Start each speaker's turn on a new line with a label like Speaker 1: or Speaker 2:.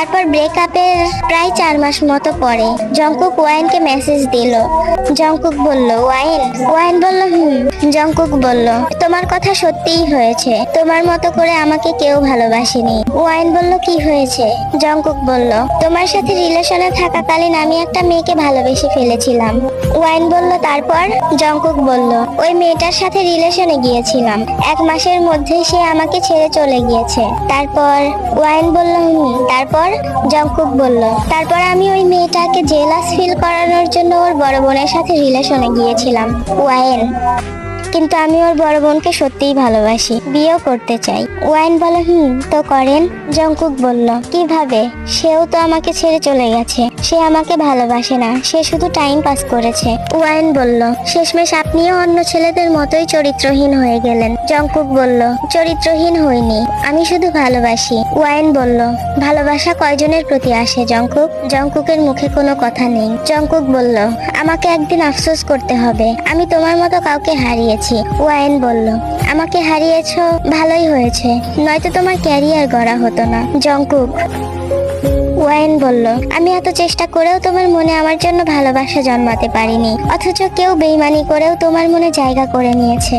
Speaker 1: তারপর ব্রেকআপের প্রায় 4 মাস মতো পরে জংকুক ওয়াইনকে মেসেজ দিল। জংকুক বলল ওয়াইন। ওয়াইন বলল জংকুক বলল তোমার কথা সত্যিই হয়েছে, তোমার মতো করে আমাকে কেউ ভালোবাসেনি। ওয়াইন বলল কি হয়েছে? জংকুক বলল তোমার সাথে রিলেশনে থাকাকালীন আমি একটা মেয়েকে ভালোবেসে ফেলেছিলাম। ওয়াইন বলল তারপর? জংকুক বলল ওই মেয়েটার সাথে রিলেশনে গিয়েছিলাম, 1 মাসের মধ্যেই সে আমাকে ছেড়ে চলে গিয়েছে। তারপর? ওয়াইন বলল তারপর? জংকুক বলল তারপর আমি ওই মেয়েটাকে জেলাস ফিল করানোর জন্য ওর বড় বোনের সাথে রিলেশনে গিয়েছিলাম। ওয়াইন কিন্তু আমি ওর বড় বোনকে সত্যিই ভালোবাসি, বিয়েও করতে চাই। ওয়াইন বলে তো করেন। জংকুক বলল কিভাবে? সেও তো আমাকে ছেড়ে চলে গেছে, সে আমাকে ভালোবাসে না, সে শুধু টাইম পাস করেছে। ওয়াইন বলল শেষমেশ আপনিও অন্য ছেলেদের মতোই চরিত্রহীন হয়ে গেলেন। জংকুক বলল চরিত্রহীন হইনি, আমি শুধু ভালোবাসি। ওয়াইন বলল ভালোবাসা কয়জনের প্রতি আসে জংকুক? জংকুকের মুখে কোনো কথা নেই। জংকুক বলল আমাকে একদিন আফসোস করতে হবে, আমি তোমার মতো কাউকে হারিয়েছি। ওয়াইন বলল আমাকে হারিয়েছো, ভালোই হয়েছে, নয়তো তোমার ক্যারিয়ার গড়া হতো না। জংকুক। ওয়াইন বলল আমি এত চেষ্টা করেও তোমার মনে আমার জন্য ভালোবাসা জন্মাতে পারিনি, অথচ কেউ বেইমানি করেও তোমার মনে জায়গা করে নিয়েছে।